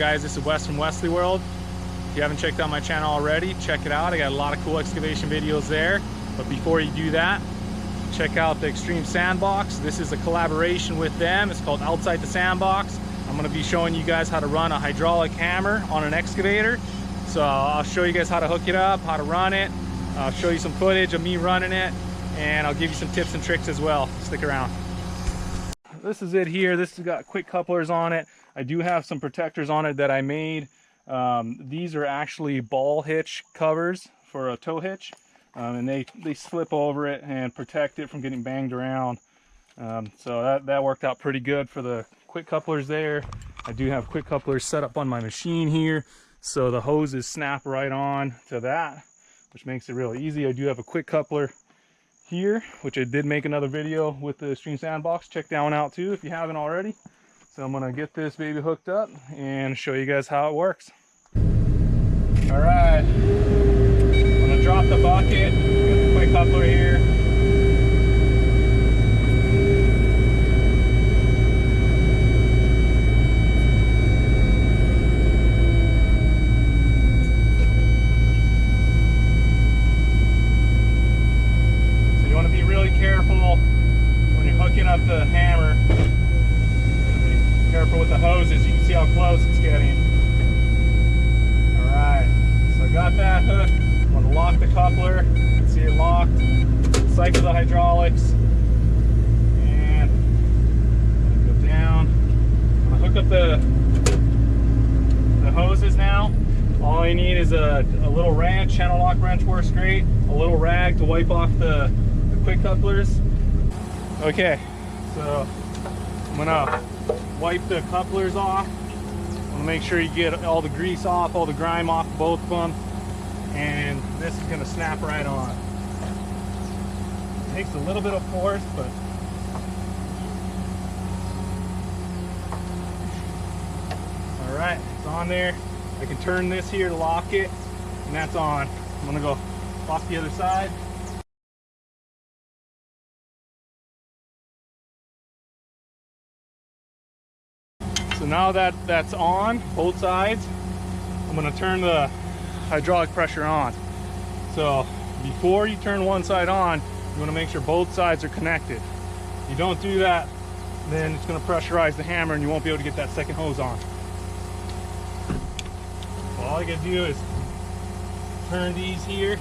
guys? This is Wes from Wesley World. If you haven't checked out my channel already, check it out. I got a lot of cool excavation videos there. But before you do that, check out the Extreme Sandbox. This is a collaboration with them. It's called Outside the Sandbox. I'm going to be showing you guys how to run a hydraulic hammer on an excavator. So I'll show you guys how to hook it up, how to run it. I'll show you some footage of me running it, and I'll give you some tips and tricks as well. Stick around. This is it here. This has got quick couplers on it. I do have some protectors on it that I made. These are actually ball hitch covers for a tow hitch, and they slip over it and protect it from getting banged around. So that worked out pretty good for the quick couplers there. I do have quick couplers set up on my machine here, so the hoses snap right on to that, which makes it really easy. I do have a quick coupler here, which I did make another video with the Extreme Sandbox. Check that one out too if you haven't already. So I'm gonna get this baby hooked up and show you guys how it works. All right, I'm gonna drop the bucket, get the quick coupler here. Careful when you're hooking up the hammer. Be careful with the hoses. You can see how close it's getting. Alright, so I got that hooked. I'm going to lock the coupler. You can see it locked. Cycle the hydraulics. And I'm going to go down. I'm going to hook up the hoses now. All you need is a little wrench. Channel lock wrench works great. A little rag to wipe off the quick couplers. Okay, so I'm gonna wipe the couplers off. I'm gonna make sure you get all the grease off, all the grime off both of them, and this is gonna snap right on. It takes a little bit of force, but all right, it's on there. I can turn this here to lock it, and that's on. I'm gonna go off the other side. So now that that's on both sides, I'm going to turn the hydraulic pressure on. So before you turn one side on, you want to make sure both sides are connected. If you don't do that, then it's going to pressurize the hammer and you won't be able to get that second hose on. So all I got to do is turn these here. It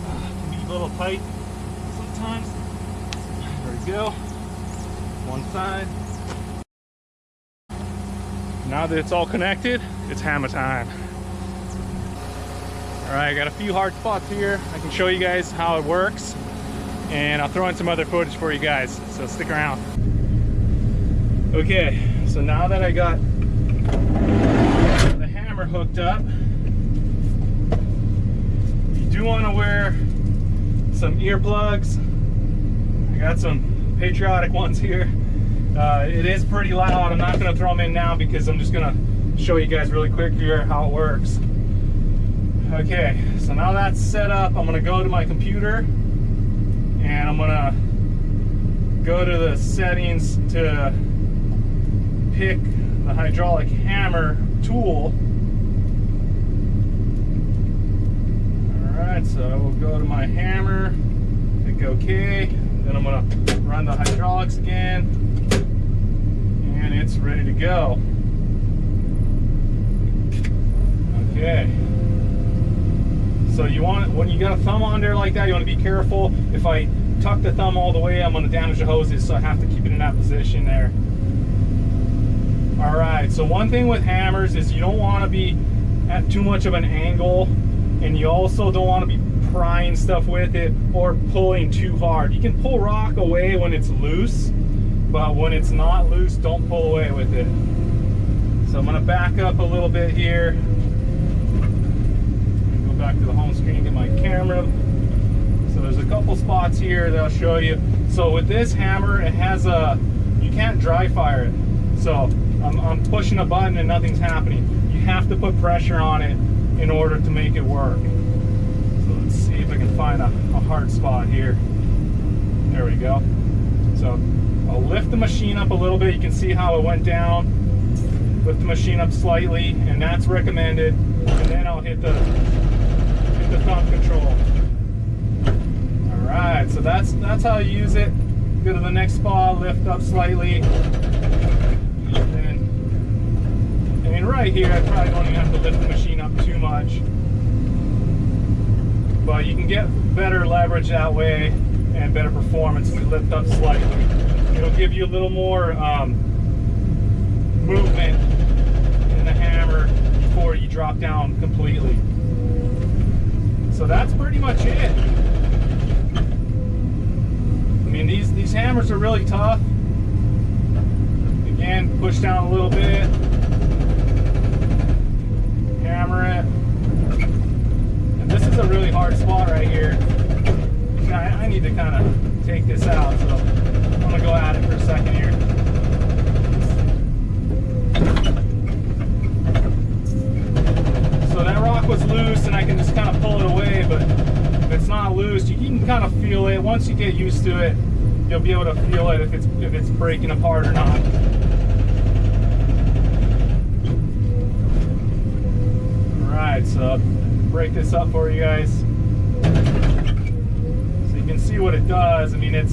can be a little tight sometimes. There we go. One side. Now that it's all connected, it's hammer time. All right, I got a few hard spots here. I can show you guys how it works, and I'll throw in some other footage for you guys, so stick around. Okay, so now that I got the hammer hooked up, you do want to wear some earplugs. I got some patriotic ones here. It is pretty loud. I'm not going to throw them in now because I'm just going to show you guys really quick here how it works. Okay, so now that's set up, I'm going to go to my computer and I'm going to go to the settings to pick the hydraulic hammer tool. Alright, so I will go to my hammer, click OK, then I'm going to run the hydraulics again. And it's ready to go. Okay. So you want, when you got a thumb on there like that, you want to be careful. If I tuck the thumb all the way, I'm going to damage the hoses, so I have to keep it in that position there. Alright, so one thing with hammers is you don't want to be at too much of an angle, and you also don't want to be prying stuff with it or pulling too hard. You can pull rock away when it's loose, but when it's not loose, don't pull away with it. So I'm going to back up a little bit here. Go back to the home screen, get my camera. So there's a couple spots here that I'll show you. So with this hammer, it has you can't dry fire it. So I'm pushing a button and nothing's happening. You have to put pressure on it in order to make it work. So let's see if I can find a hard spot here. There we go. So I'll lift the machine up a little bit. You can see how it went down. lift the machine up slightly, and that's recommended, and then I'll hit the thumb control. Alright, so that's how you use it. Go to the next spot, lift up slightly, and then, I mean right here I probably don't even have to lift the machine up too much, but you can get better leverage that way and better performance if you lift up slightly. It'll give you a little more movement in the hammer before you drop down completely. So that's pretty much it. I mean, these hammers are really tough. Again, push down a little bit, hammer it. And this is a really hard spot right here. I need to kind of take this out, so I'm gonna go at it for a second here. So that rock was loose and I can just kind of pull it away, but if it's not loose, you can kind of feel it. Once you get used to it, you'll be able to feel it if it's breaking apart or not. Alright, so I'll break this up for you guys. So you can see what it does. I mean, it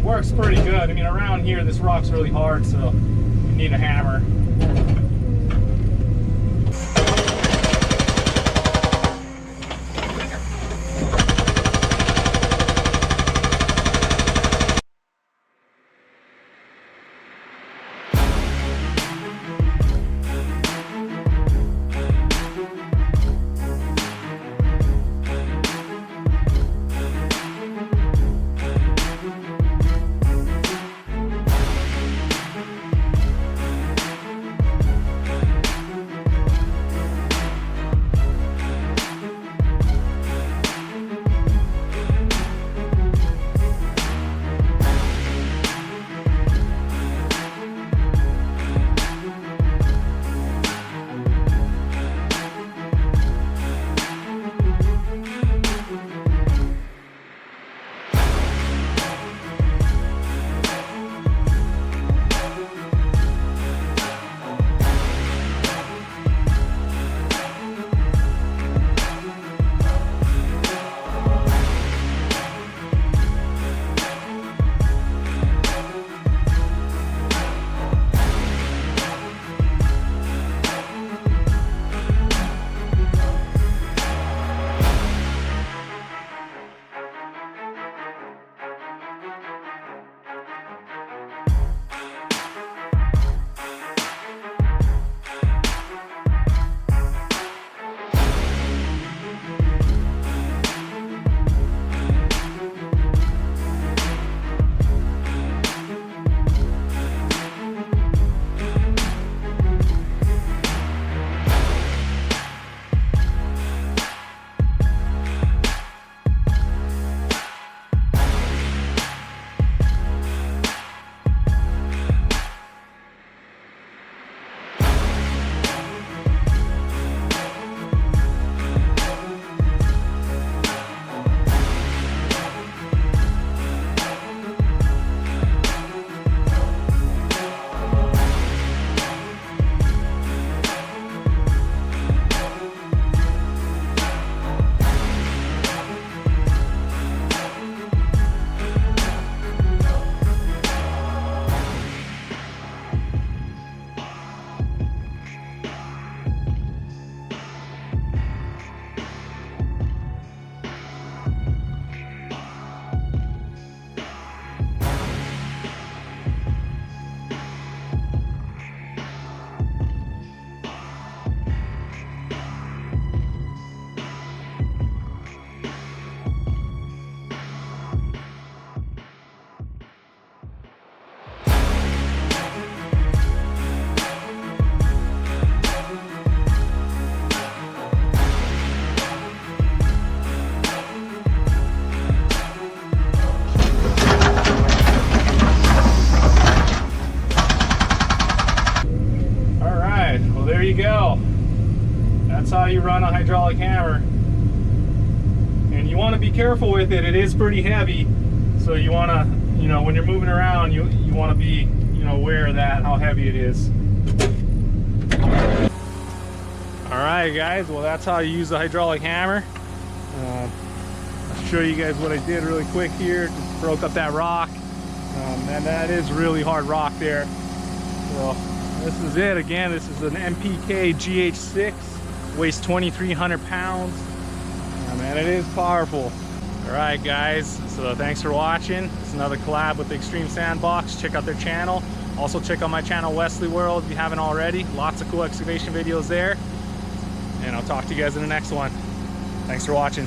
works pretty good. I mean, around here, this rock's really hard, so you need a hammer. you go. That's how you run a hydraulic hammer. And you want to be careful with it. It is pretty heavy, so you want to, you know, when you're moving around, you want to be, you know, aware of that, how heavy it is. right, guys, well, that's how you use the hydraulic hammer. I'll show you guys what I did really quick here. Just broke up that rock, and that is really hard rock there. So this is it. Again, this is an MPK GH6, weighs 2,300 pounds, and it is powerful. All right, guys, so thanks for watching. It's another collab with the Extreme Sandbox. Check out their channel. Also check out my channel, Wesley World, if you haven't already. Lots of cool excavation videos there. And I'll talk to you guys in the next one. Thanks for watching.